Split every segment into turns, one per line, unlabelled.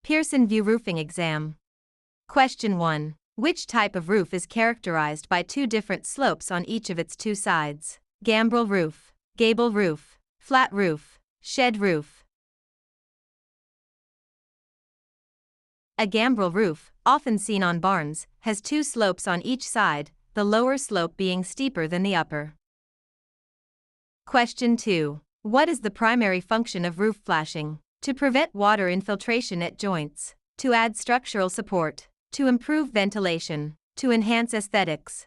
Pearson Vue Roofing Exam. Question 1. Which type of roof is characterized by two different slopes on each of its two sides? Gambrel roof, gable roof, flat roof, shed roof. A gambrel roof, often seen on barns, has two slopes on each side, the lower slope being steeper than the upper. Question 2. What is the primary function of roof flashing? To prevent water infiltration at joints, to add structural support, to improve ventilation, to enhance aesthetics.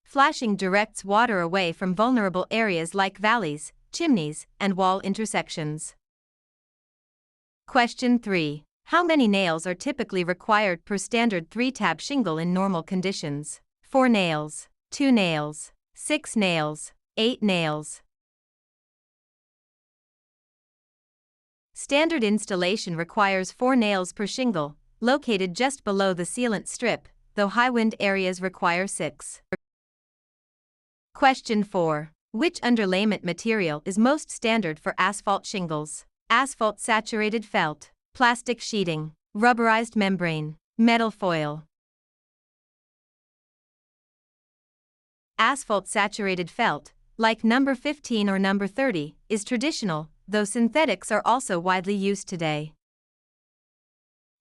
Flashing directs water away from vulnerable areas like valleys, chimneys, and wall intersections. Question 3. How many nails are typically required per standard 3-tab shingle in normal conditions? 4 nails, 2 nails, 6 nails, 8 nails. Standard installation requires 4 nails per shingle, located just below the sealant strip, though high wind areas require 6. Question 4. Which underlayment material is most standard for asphalt shingles? Asphalt saturated felt, plastic sheeting, rubberized membrane, metal foil. Asphalt saturated felt, like number 15 or number 30, is traditional, though synthetics are also widely used today.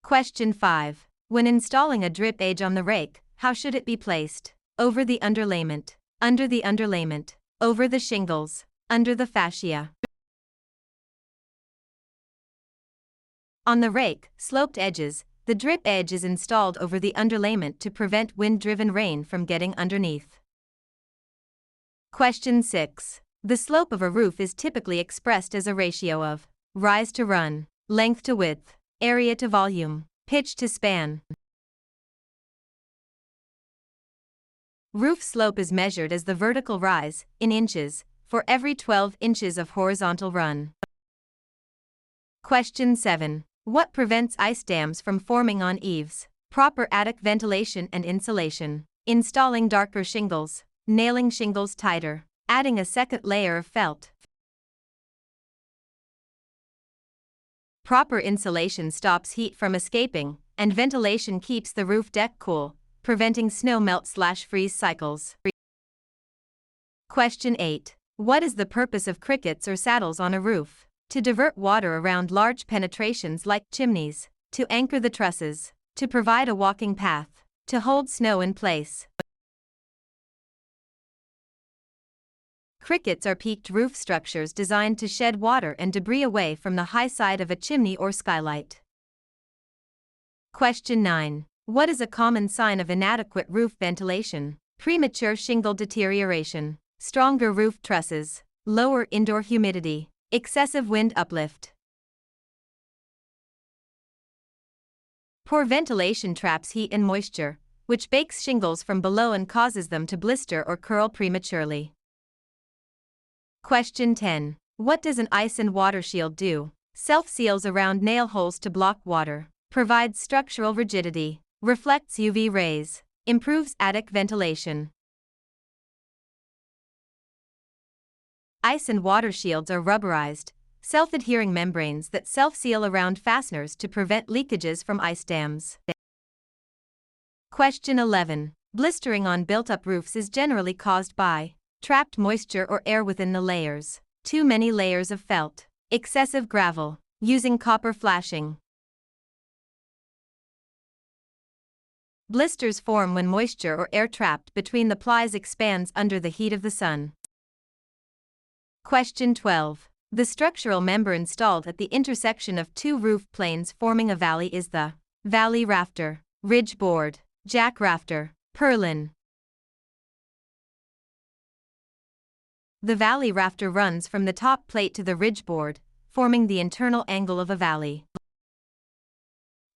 Question 5. When installing a drip edge on the rake, how should it be placed? Over the underlayment, under the underlayment, over the shingles, under the fascia. On the rake, sloped edges, the drip edge is installed over the underlayment to prevent wind-driven rain from getting underneath. Question 6. The slope of a roof is typically expressed as a ratio of rise to run, length to width, area to volume, pitch to span. Roof slope is measured as the vertical rise, in inches, for every 12 inches of horizontal run. Question 7. What prevents ice dams from forming on eaves? Proper attic ventilation and insulation, installing darker shingles, nailing shingles tighter, adding a second layer of felt. Proper insulation stops heat from escaping, and ventilation keeps the roof deck cool, preventing snow melt/freeze cycles. Question 8. What is the purpose of crickets or saddles on a roof? To divert water around large penetrations like chimneys, to anchor the trusses, to provide a walking path, to hold snow in place. Crickets are peaked roof structures designed to shed water and debris away from the high side of a chimney or skylight. Question 9. What is a common sign of inadequate roof ventilation? Premature shingle deterioration, stronger roof trusses, lower indoor humidity, excessive wind uplift. Poor ventilation traps heat and moisture, which bakes shingles from below and causes them to blister or curl prematurely. Question 10. What does an ice and water shield do? Self-seals around nail holes to block water, provides structural rigidity, reflects UV rays, improves attic ventilation. Ice and water shields are rubberized, self-adhering membranes that self-seal around fasteners to prevent leakages from ice dams. Question 11. Blistering on built-up roofs is generally caused by trapped moisture or air within the layers, too many layers of felt, excessive gravel, using copper flashing. Blisters form when moisture or air trapped between the plies expands under the heat of the sun. Question 12. The structural member installed at the intersection of two roof planes forming a valley is the valley rafter, ridge board, jack rafter, purlin. The valley rafter runs from the top plate to the ridge board, forming the internal angle of a valley.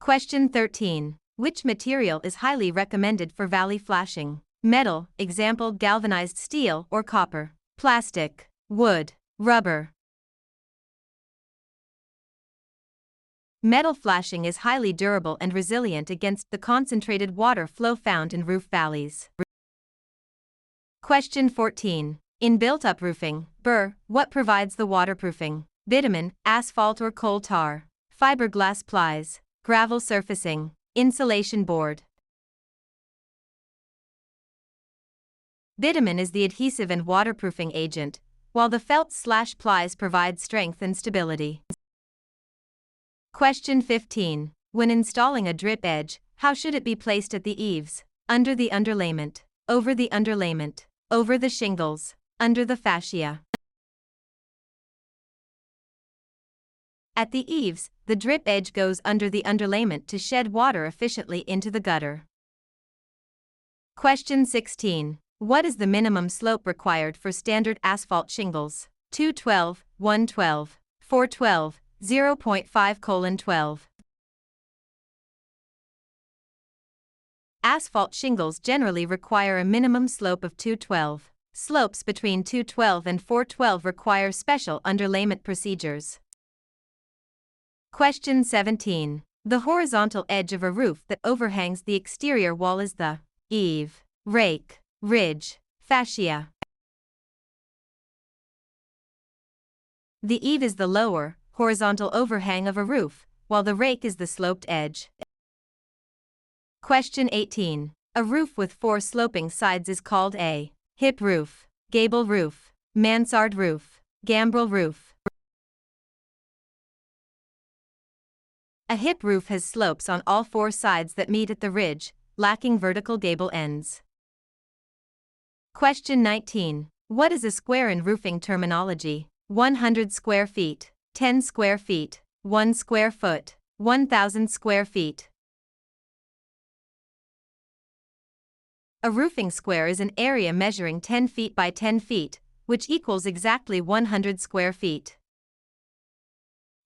Question 13. Which material is highly recommended for valley flashing? Metal, example galvanized steel or copper. Plastic, wood, rubber. Metal flashing is highly durable and resilient against the concentrated water flow found in roof valleys. Question 14. In built-up roofing, what provides the waterproofing? bitumen, asphalt or coal tar, fiberglass plies, gravel surfacing, insulation board. Bitumen is the adhesive and waterproofing agent, while the felt/plies provide strength and stability. Question 15. When installing a drip edge, how should it be placed at the eaves? Under the underlayment, over the underlayment, over the shingles, under the fascia. At the eaves, the drip edge goes under the underlayment to shed water efficiently into the gutter. Question 16. What is the minimum slope required for standard asphalt shingles? 212, 112, 412, 0.5:12. Asphalt shingles generally require a minimum slope of 212. Slopes between 212 and 412 require special underlayment procedures. Question 17. The horizontal edge of a roof that overhangs the exterior wall is the eave, rake, ridge, fascia. The eave is the lower, horizontal overhang of a roof, while the rake is the sloped edge. Question 18. A roof with 4 sloping sides is called a hip roof, gable roof, mansard roof, gambrel roof. A hip roof has slopes on all 4 sides that meet at the ridge, lacking vertical gable ends. Question 19. What is a square in roofing terminology? 100 square feet, 10 square feet, 1 square foot, 1,000 square feet. A roofing square is an area measuring 10 feet by 10 feet, which equals exactly 100 square feet.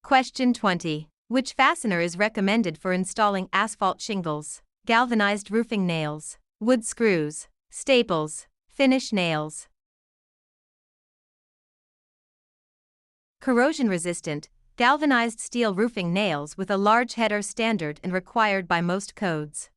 Question 20. Which fastener is recommended for installing asphalt shingles? Galvanized roofing nails, wood screws, staples, finish nails. Corrosion-resistant, galvanized steel roofing nails with a large head are standard and required by most codes.